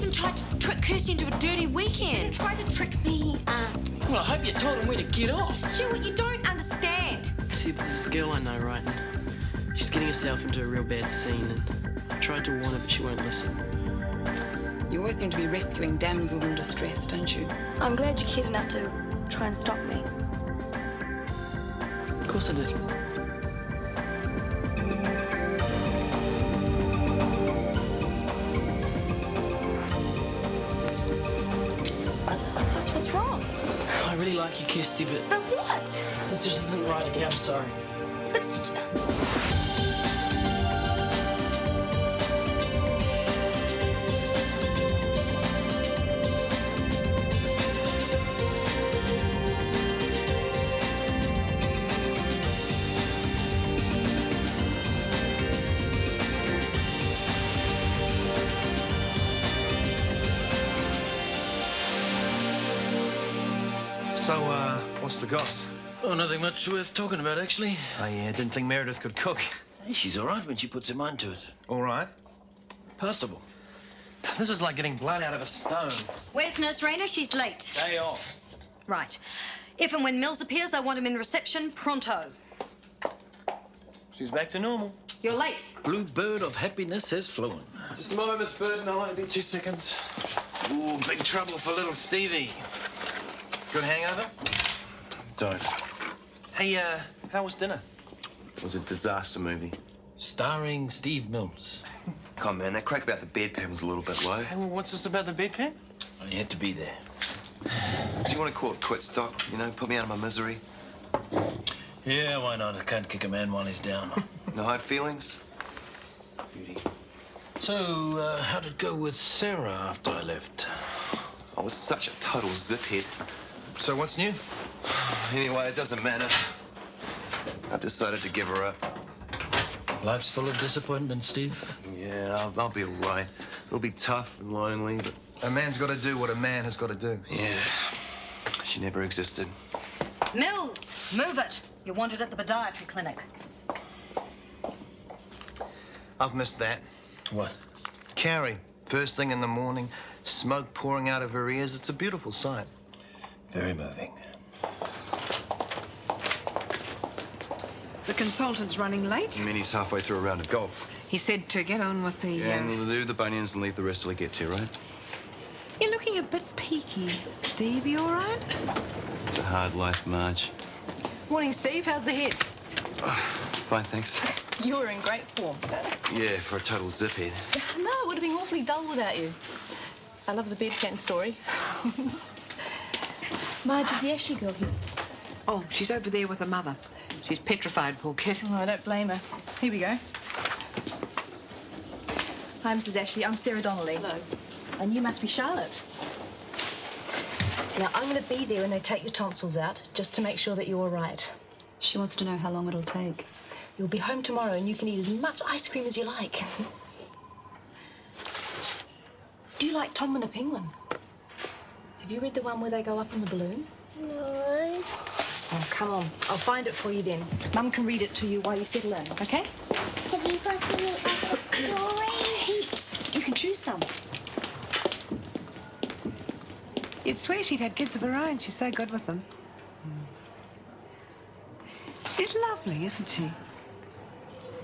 Alison tried to trick Kirsty into a dirty weekend. He didn't try to trick me, he asked me. Well, I hope you told him where to get off. Stuart, you don't understand. See, there's this girl I know, right? And she's getting herself into a real bad scene, and I tried to warn her, but she won't listen. You always seem to be rescuing damsels in distress, don't you? I'm glad you cared enough to try and stop me. Of course I did. What's wrong? I really like you, Kirsty, but But what? this just isn't right, okay? I'm sorry. But So, what's the goss? Oh, nothing much worth talking about, actually. Oh, yeah, didn't think Meredith could cook. She's all right when she puts her mind to it. All right. Passable. This is like getting blood out of a stone. Where's Nurse Rayner? She's late. Day off. Right. If and when Mills appears, I want him in reception pronto. She's back to normal. You're late. Blue bird of happiness has flown. Just a moment, Miss Burton. I'll only be 2 seconds. Ooh, big trouble for little Stevie. Good hangover? Don't. Hey, how was dinner? It was a disaster movie. Starring Steve Mills. Come on, man, that crack about the bedpan was a little bit low. Hey, well, what's this about the bedpan? I had to be there. Do you want to call it quits, Doc? You know, put me out of my misery? Yeah, why not? I can't kick a man while he's down. No hard feelings? Beauty. So, how did it go with Sarah after I left? I was such a total ziphead. So, what's new? Anyway, it doesn't matter. I've decided to give her up. Life's full of disappointment, Steve. Yeah, I'll be all right. It'll be tough and lonely, but... A man's got to do what a man has got to do. Yeah, she never existed. Mills, move it. You're wanted at the podiatry clinic. I've missed that. What? Carrie, first thing in the morning, smoke pouring out of her ears. It's a beautiful sight. Very moving. The consultant's running late. I mean, he's halfway through a round of golf. He said to get on with the... And do the bunions and leave the rest till he gets here, right? You're looking a bit peaky. Steve, you all right? It's a hard life, Marge. Morning, Steve. How's the head? Fine, thanks. You were in great form. Yeah, for a total ziphead. No, it would have been awfully dull without you. I love the bedpan story. Marge, is the Ashley girl here? Oh, she's over there with her mother. She's petrified, poor kid. Oh, I don't blame her. Here we go. Hi, Mrs. Ashley. I'm Sarah Donnelly. Hello. And you must be Charlotte. Now, I'm going to be there when they take your tonsils out, just to make sure that you're all right. She wants to know how long it'll take. You'll be home tomorrow and you can eat as much ice cream as you like. Do you like Tom and the Penguin? Have you read the one where they go up in the balloon? No. Oh, come on. I'll find it for you then. Mum can read it to you while you settle in, OK? Have you got any other stories? Heaps. You can choose some. You'd swear she'd had kids of her own. She's so good with them. She's lovely, isn't she?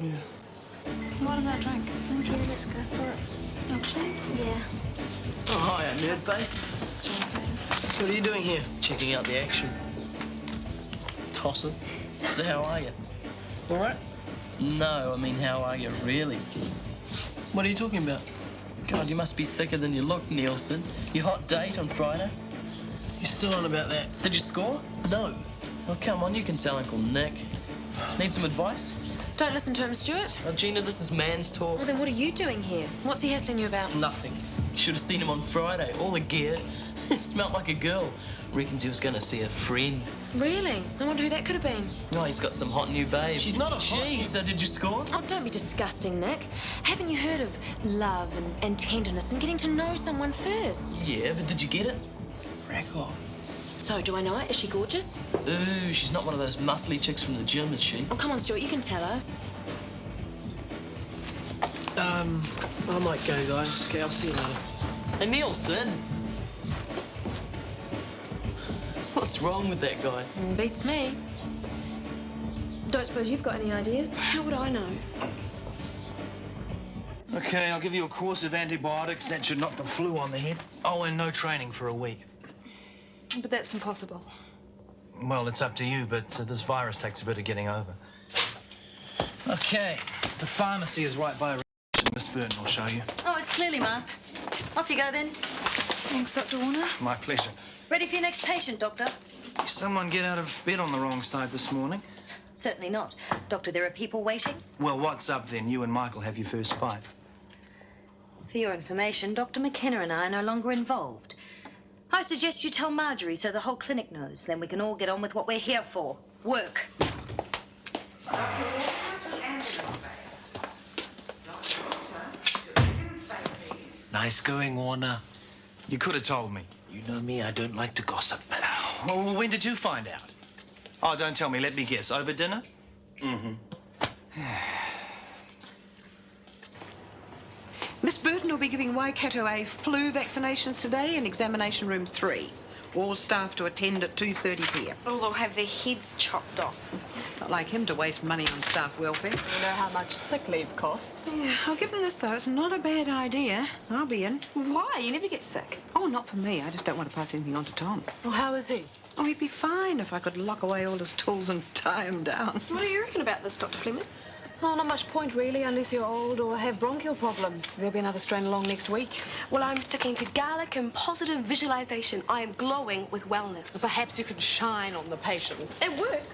Yeah. What about drink? Okay, let's go for it. Milkshake? Yeah. Oh, hi, nerd face. What are you doing here? Checking out the action. Tossing. So how are you? All right? No, I mean, how are you really? What are you talking about? God, you must be thicker than you look, Nielsen. Your hot date on Friday? You still on about that? Did you score? No. Oh, come on, you can tell Uncle Nick. Need some advice? Don't listen to him, Stuart. Oh, Gina, this is man's talk. Well, then what are you doing here? What's he hassling you about? Nothing. You should have seen him on Friday. All the gear. It smelled like a girl. Reckons he was going to see a friend. Really? I wonder who that could have been. Oh, he's got some hot new babe. She's not a hot... Gee, so did you score? Oh, don't be disgusting, Nick. Haven't you heard of love and tenderness and getting to know someone first? Yeah, but did you get it? Rack off. So, do I know her? Is she gorgeous? Ooh, she's not one of those muscly chicks from the gym, is she? Oh, come on, Stuart, you can tell us. I might go, guys. Okay, I'll see you later. Hey, Nielsen! What's wrong with that guy? Beats me. Don't suppose you've got any ideas? How would I know? Okay, I'll give you a course of antibiotics. That should knock the flu on the head. Oh, and no training for a week. But that's impossible. Well, it's up to you, but this virus takes a bit of getting over. Okay, the pharmacy is right by Miss Burton will show you. Oh, it's clearly marked. Off you go then. Thanks, Dr. Warner. My pleasure. Ready for your next patient, Doctor? Did someone get out of bed on the wrong side this morning? Certainly not. Doctor, there are people waiting. Well, what's up then? You and Michael have your first fight. For your information, Dr. McKenna and I are no longer involved. I suggest you tell Marjorie so the whole clinic knows. Then we can all get on with what we're here for. Work. Nice going, Warner. You could have told me. You know me, I don't like to gossip. Well, when did you find out? Oh, don't tell me. Let me guess. Over dinner? Mm-hmm. Miss Burton will be giving Waikato a flu vaccinations today in examination room 3. All staff to attend at 2:30 p.m. Oh, they'll have their heads chopped off. Not like him to waste money on staff welfare. You know how much sick leave costs? Yeah, I'll give him this, though. It's not a bad idea. I'll be in. Why? You never get sick. Oh, not for me. I just don't want to pass anything on to Tom. Well, how is he? Oh, he'd be fine if I could lock away all his tools and tie him down. What do you reckon about this, Dr. Fleming? Well, not much point, really, unless you're old or have bronchial problems. There'll be another strain along next week. Well, I'm sticking to garlic and positive visualization. I am glowing with wellness. Perhaps you can shine on the patients. It works.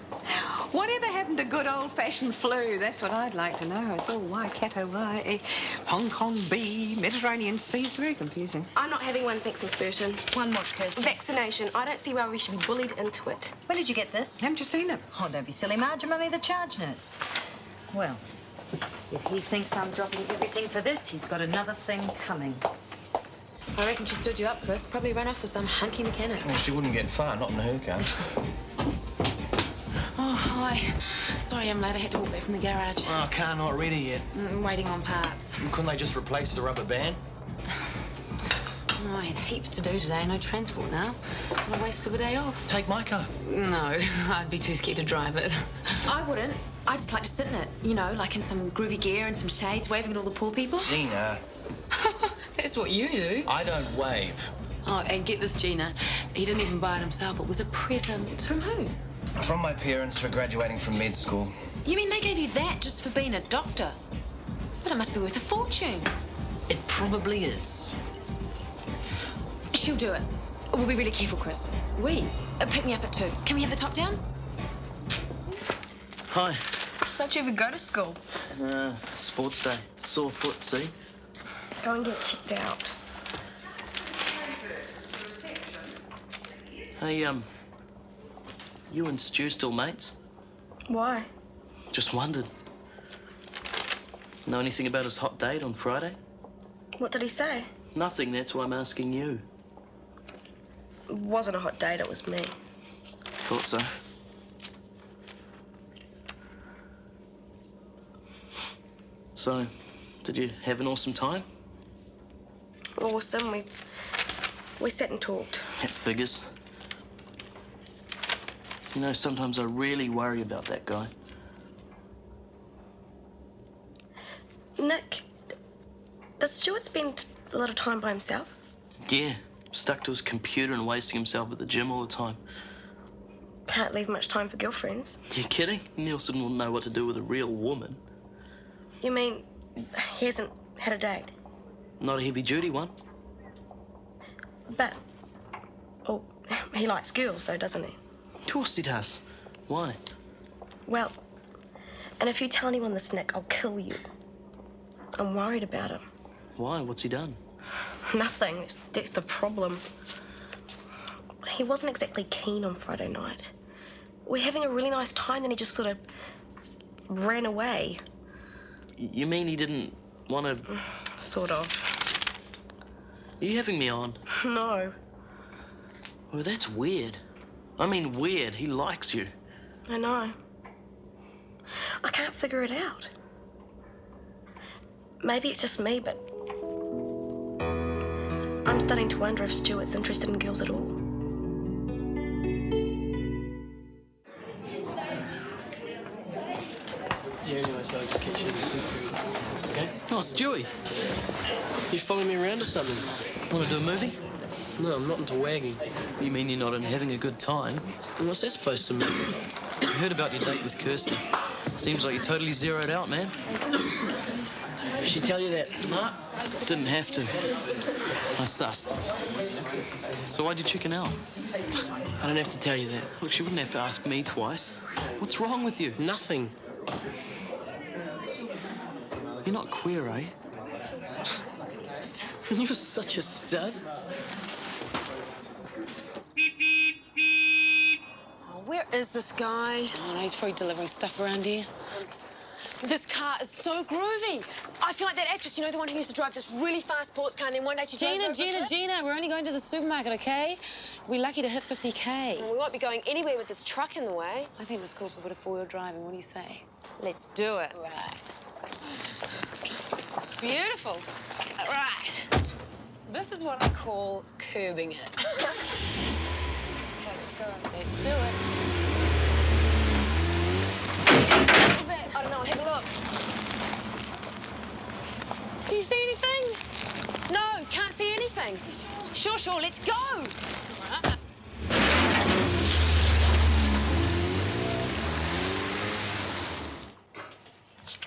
Whatever happened to good old-fashioned flu? That's what I'd like to know. It's all Waikato, Hong Kong B, Mediterranean Sea. It's very confusing. I'm not having one, thanks, Miss Burton. One more, Kirsty. Vaccination. I don't see why we should be bullied into it. When did you get this? Haven't you seen it? Oh, don't be silly, Marge. I'm only the charge nurse. Well, if he thinks I'm dropping everything for this, he's got another thing coming. I reckon she stood you up, Chris. Probably ran off with some hunky mechanic. Well, she wouldn't get far, not in her car. Oh, hi. Sorry I'm late. I had to walk back from the garage. Oh, car not ready yet. I'm waiting on parts. Couldn't they just replace the rubber band? No, I had heaps to do today. No transport now. What a waste of a day off. Take my car. No, I'd be too scared to drive it. I wouldn't. I'd just like to sit in it, you know, like in some groovy gear and some shades, waving at all the poor people. Gina. That's what you do. I don't wave. Oh, and get this, Gina. He didn't even buy it himself. It was a present. From who? From my parents for graduating from med school. You mean they gave you that just for being a doctor? But it must be worth a fortune. It probably is. She'll do it. We'll be really careful, Chris. Pick me up at 2. Can we have the top down? Hi. Don't you ever go to school? Sports day. Sore foot, see? Go and get kicked out. Hey, you and Stu still mates? Why? Just wondered. Know anything about his hot date on Friday? What did he say? Nothing, that's why I'm asking you. It wasn't a hot date, it was me. Thought so. So, did you have an awesome time? Awesome. We sat and talked. That figures. You know, sometimes I really worry about that guy. Nick, does Stuart spend a lot of time by himself? Yeah, stuck to his computer and wasting himself at the gym all the time. Can't leave much time for girlfriends. You kidding? Nielsen will know what to do with a real woman. You mean he hasn't had a date? Not a heavy-duty one. But, oh, he likes girls though, doesn't he? Of course he does. Why? Well, and if you tell anyone this, Nick, I'll kill you. I'm worried about him. Why? What's he done? Nothing. That's the problem. He wasn't exactly keen on Friday night. We're having a really nice time, then he just sort of ran away. You mean he didn't want to... Sort of. Are you having me on? No. Well, that's weird. I mean weird. He likes you. I know. I can't figure it out. Maybe it's just me, but I'm starting to wonder if Stuart's interested in girls at all. Yeah, anyway, so I just catch you. Okay? Oh, Stewie. You following me around or something? Want to do a movie? No, I'm not into wagging. You mean you're not in having a good time? What's that supposed to mean? I heard about your date with Kirsty. Seems like you totally zeroed out, man. Did she tell you that? No, didn't have to. I sussed. So why'd you chicken out? I don't have to tell you that. Look, she wouldn't have to ask me twice. What's wrong with you? Nothing. You're not queer, eh? You're such a stud. Where is this guy? Oh, no, he's probably delivering stuff around here. This car is so groovy. I feel like that actress, you know, the one who used to drive this really fast sports car, and then one day she drove Gina, we're only going to the supermarket, okay? We're lucky to hit 50K. Well, we won't be going anywhere with this truck in the way. I think this calls for a bit of four-wheel driving. What do you say? Let's do it. Right. It's beautiful. Right. This is what I call curbing it. Okay, let's go. Let's do it. I don't know, have a look. Do you see anything? No, can't see anything. Sure, let's go.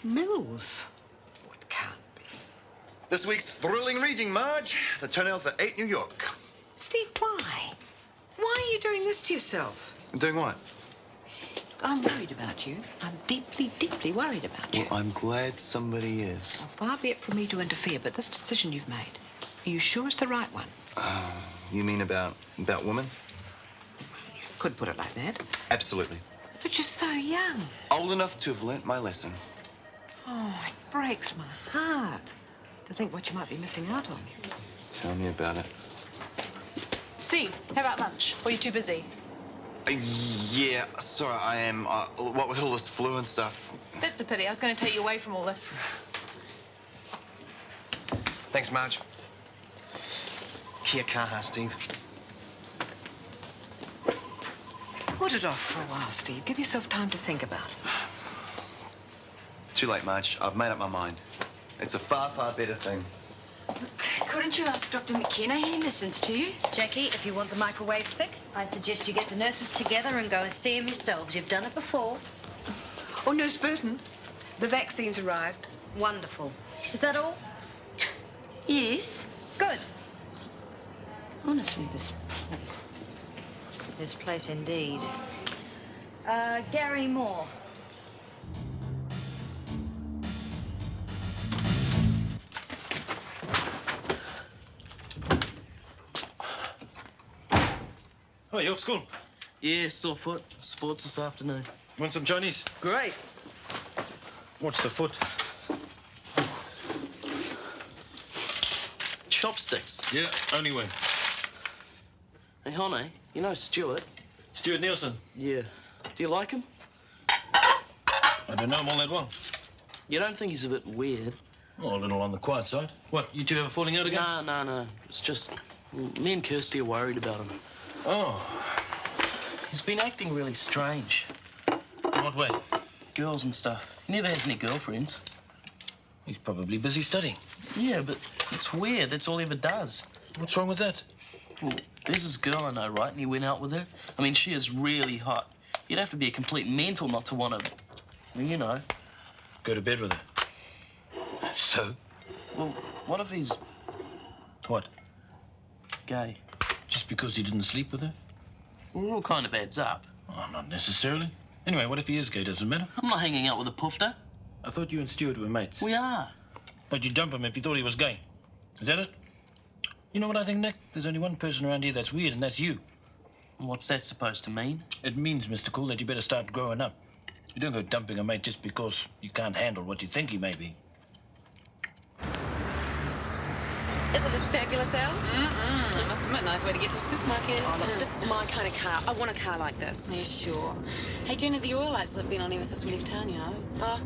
Mills? It can't be. This week's thrilling reading, Marge. The toenails at 8 New York. Steve, why? Why are you doing this to yourself? Doing what? I'm worried about you. I'm deeply, deeply worried about you. Well, I'm glad somebody is. Well, far be it from me to interfere, but this decision you've made, are you sure it's the right one? You mean about women? Could put it like that. Absolutely. But you're so young. Old enough to have learnt my lesson. Oh, it breaks my heart to think what you might be missing out on. Tell me about it. Steve, how about lunch? Or are you too busy? Yeah, sorry, I am. What with all this flu and stuff. That's a pity. I was going to take you away from all this. Thanks, Marge. Kia kaha, Steve. Put it off for a while, Steve. Give yourself time to think about it. Too late, Marge. I've made up my mind. It's a far, far better thing. Couldn't you ask Dr. McKenna? He listens to you. Jackie, if you want the microwave fixed, I suggest you get the nurses together and go and see him yourselves. You've done it before. Oh, Nurse Burton, the vaccine's arrived. Wonderful. Is that all? Yes. Good. Honestly, this place. This place indeed. Gary Moore. Oh, you off school? Yeah, sore foot. Sports this afternoon. Want some Chinese? Great. What's the foot? Chopsticks. Yeah, only way. Hey, Honey, you know Stuart? Stuart Nielsen. Yeah. Do you like him? I don't know him all that well. You don't think he's a bit weird? Oh, a little on the quiet side. What, you two ever falling out again? No. It's just me and Kirsty are worried about him. Oh. He's been acting really strange. In what way? Girls and stuff. He never has any girlfriends. He's probably busy studying. Yeah, but it's weird. That's all he ever does. What's wrong with that? Well, there's this girl I know, right? And he went out with her. I mean, she is really hot. You'd have to be a complete mental not to want to, well, you know. Go to bed with her. So? Well, what if he's... What? Gay? Just because he didn't sleep with her? Well, it all kind of adds up. Oh, not necessarily. Anyway, what if he is gay? Doesn't matter. I'm not hanging out with a poofter. I thought you and Stuart were mates. We are. But you'd dump him if you thought he was gay. Is that it? You know what I think, Nick? There's only one person around here that's weird, and that's you. What's that supposed to mean? It means, Mr. Cool, that you better start growing up. You don't go dumping a mate just because you can't handle what you think he may be. Isn't this fabulous, Al? It must must admit, nice way to get to a supermarket. Oh, look, this is my kind of car. I want a car like this. Yeah, sure. Hey, Gina, the oil lights have been on ever since we left town, you know.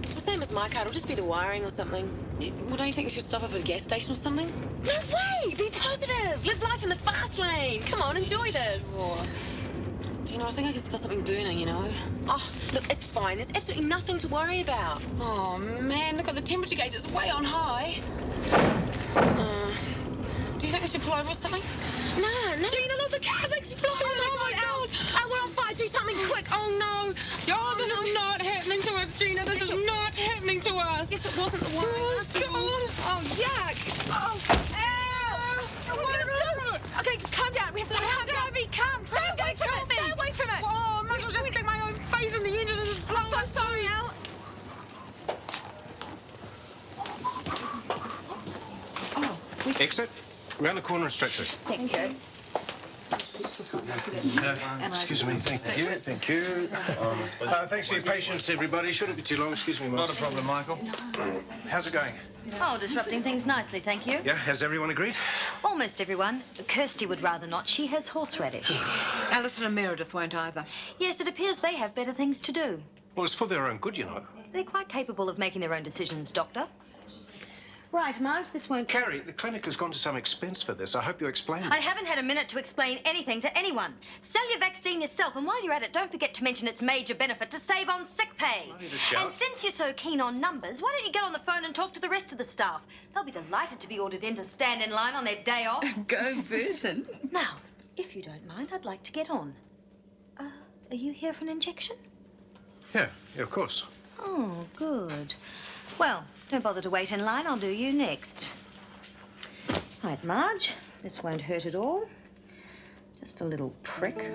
It's the same as my car. It'll just be the wiring or something. Yeah, well, don't you think we should stop up at a gas station or something? No way! Be positive! Live life in the fast lane! Come on, enjoy this! Sure. Gina, I think I can smell something burning, you know. Oh, look, it's fine. There's absolutely nothing to worry about. Oh, man, look at the temperature gauge. It's way on high. Do you think we should pull over or something? No. Gina, look, the car's exploding. Oh, my God. Oh, we're on fire. Do something quick. Oh, no. Oh, this is not happening to us, Gina. This is not happening to us. Guess it wasn't the wiring after all. Oh, yuck. Oh, ow. What are we going to do? Okay, just calm down. We have to calm down. Be calm. Stay away from it. Stay away from it. Oh, I might as well just stick my own face in the engine and just blow. I'm so sorry, Al. Exit. Round the corner and straight through. Thank you. Excuse me. Thank you. Thank you. Thanks for your patience, everybody. Shouldn't be too long. Excuse me, Not a problem, Michael. How's it going? Oh, disrupting things nicely, thank you. Yeah, has everyone agreed? Almost everyone. Kirsty would rather not. She has horseradish. Alison and Meredith won't either. Yes, it appears they have better things to do. Well, it's for their own good, you know. They're quite capable of making their own decisions, Doctor. Right, Marge, this won't... Carrie, the clinic has gone to some expense for this. I hope you explain it. I haven't had a minute to explain anything to anyone. Sell your vaccine yourself, and while you're at it, don't forget to mention its major benefit to save on sick pay. I need a shout. And since you're so keen on numbers, why don't you get on the phone and talk to the rest of the staff? They'll be delighted to be ordered in to stand in line on their day off. Go, Burton. Now, if you don't mind, I'd like to get on. Are you here for an injection? Yeah, of course. Oh, good. Well, don't bother to wait in line. I'll do you next. Right, Marge. This won't hurt at all. Just a little prick.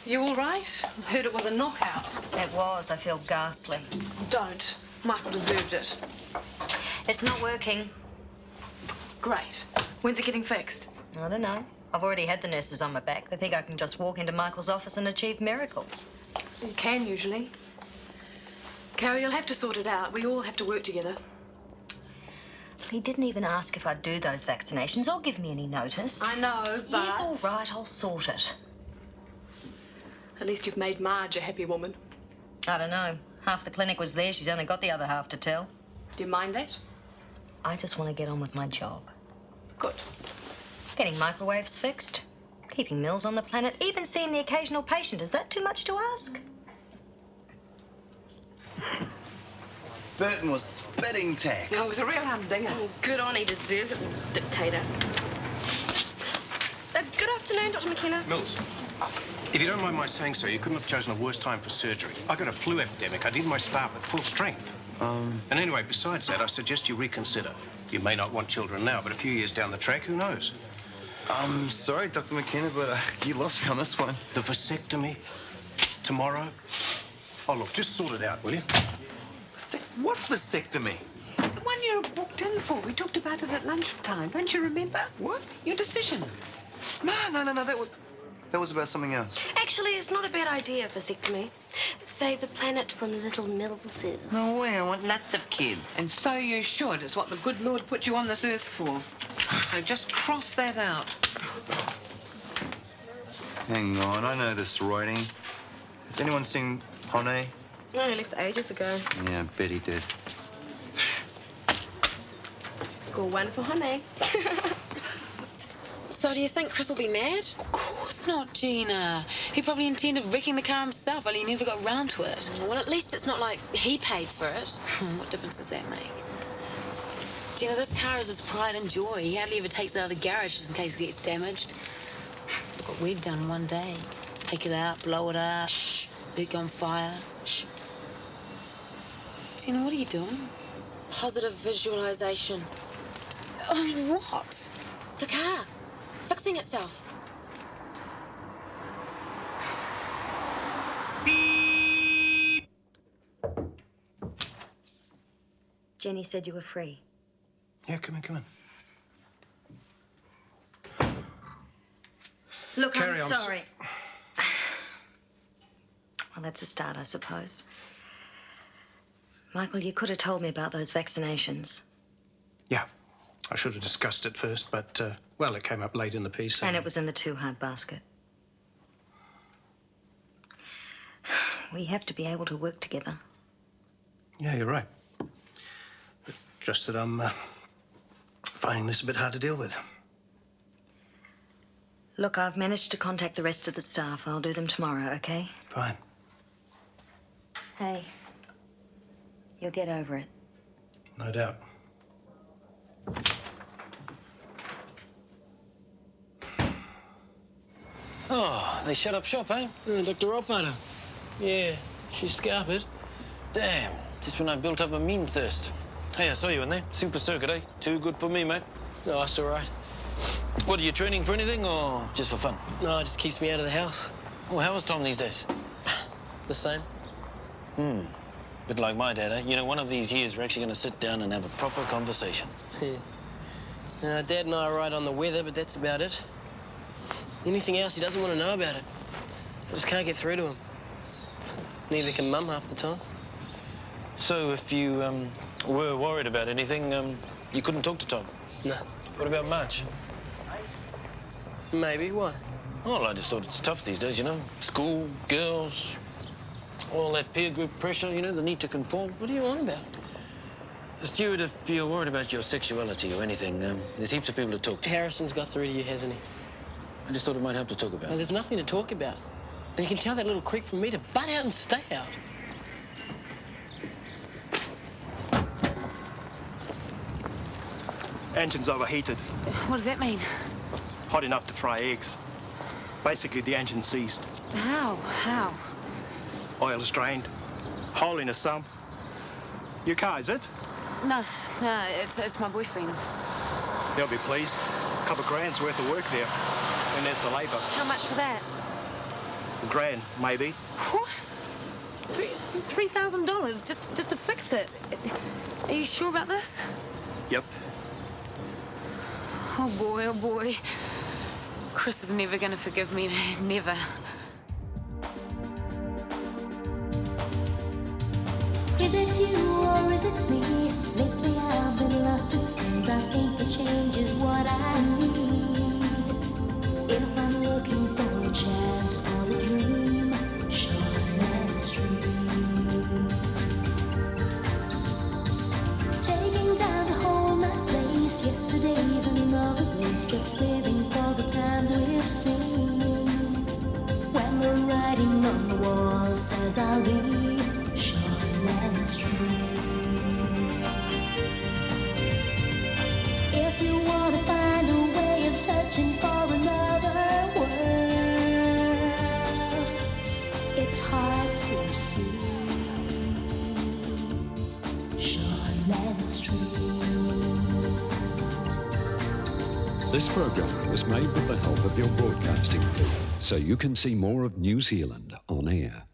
You all right? I heard it was a knockout. It was. I feel ghastly. Don't. Michael deserved it. It's not working. Great. When's it getting fixed? I don't know. I've already had the nurses on my back. They think I can just walk into Michael's office and achieve miracles. You can, usually. Carrie, you'll have to sort it out. We all have to work together. He didn't even ask if I'd do those vaccinations or give me any notice. I know, but... Yes, all right, I'll sort it. At least you've made Marge a happy woman. I don't know. Half the clinic was there. She's only got the other half to tell. Do you mind that? I just want to get on with my job. Good. Getting microwaves fixed, keeping Mills on the planet, even seeing the occasional patient. Is that too much to ask? Burton was spitting tax. Oh, it was a real humdinger. Oh, good on, he deserves it, dictator. Good afternoon, Dr. McKenna. Mills, if you don't mind my saying so, you couldn't have chosen a worse time for surgery. I got a flu epidemic. I need my staff at full strength. And anyway, besides that, I suggest you reconsider. You may not want children now, but a few years down the track, who knows? I'm sorry, Dr. McKenna, but you lost me on this one. The vasectomy? Tomorrow? Oh, look, just sort it out, will you? What vasectomy? The one you were booked in for. We talked about it at lunchtime. Don't you remember? What? Your decision. No. That was about something else. Actually, it's not a bad idea, vasectomy. Save the planet from little Millses. No way, I want lots of kids. And so you should. It's what the good Lord put you on this earth for. So just cross that out. Hang on, I know this writing. Has anyone seen Honey? No, he left ages ago. Yeah, I bet he did. Score one for Honey. So do you think Chris will be mad? Of course not, Gina. He probably intended wrecking the car himself, only he never got round to it. Well, at least it's not like he paid for it. What difference does that make? Gina, this car is his pride and joy. He hardly ever takes it out of the garage just in case it gets damaged. Look what we've done in one day. Take it out, blow it up, let it go on fire. Shh. Gina, what are you doing? Positive visualization. Of what? The car. Fixing itself. Jenny said you were free. Yeah, come in. Look, Carrie, I'm I'm sorry. Well, that's a start, I suppose. Michael, you could have told me about those vaccinations. Yeah, I should have discussed it first, but, well, it came up late in the piece. And it was in the too-hard basket. We have to be able to work together. Yeah, you're right. But just that I'm finding this a bit hard to deal with. Look, I've managed to contact the rest of the staff. I'll do them tomorrow, okay? Fine. Hey, you'll get over it. No doubt. Oh, they shut up shop, eh? Dr. Oppater. Yeah, she's scarpered. Damn, just when I built up a mean thirst. Hey, I saw you in there. Super circuit, eh? Too good for me, mate. No, that's all right. What, are you training for anything or just for fun? No, it just keeps me out of the house. Oh, how is Tom these days? The same. Bit like my dad, eh? You know, one of these years we're actually going to sit down and have a proper conversation. Yeah. Dad and I are right on the weather, but that's about it. Anything else, he doesn't want to know about it. I just can't get through to him. Neither can Mum half the time. So if you were worried about anything, you couldn't talk to Tom? No. What about Marge? Maybe. Why? Well, I just thought it's tough these days, you know? School, girls, all that peer group pressure, you know, the need to conform. What are you on about? Stuart, if you're worried about your sexuality or anything, there's heaps of people to talk to. Harrison's got through to you, hasn't he? I just thought it might help to talk about. Well, there's nothing to talk about. And you can tell that little creep from me to butt out and stay out. Engine's overheated. What does that mean? Hot enough to fry eggs. Basically, the engine seized. How? How? Oil's drained. Hole in a sump. Your car, is it? No, it's my boyfriend's. They'll be pleased. A couple of grand's worth of work there. And there's the labour. How much for that? A grand, maybe. What? $3,000 just to fix it? Are you sure about this? Yep. Oh boy. Chris is never gonna forgive me, man. Never. Is it you or is it me? Lately I've been lost it seems. I think the change is what I need. If I'm looking for a chance or a dream, Shortland Street. Taking time to hold my place. Yesterday's another place. Just living for the times we've seen. When the writing on the wall says I'll be Shortland Street. If you want to find a way of searching for another world, it's hard to see Shortland Street. This program was made with the help of your broadcasting fee, so you can see more of New Zealand on air.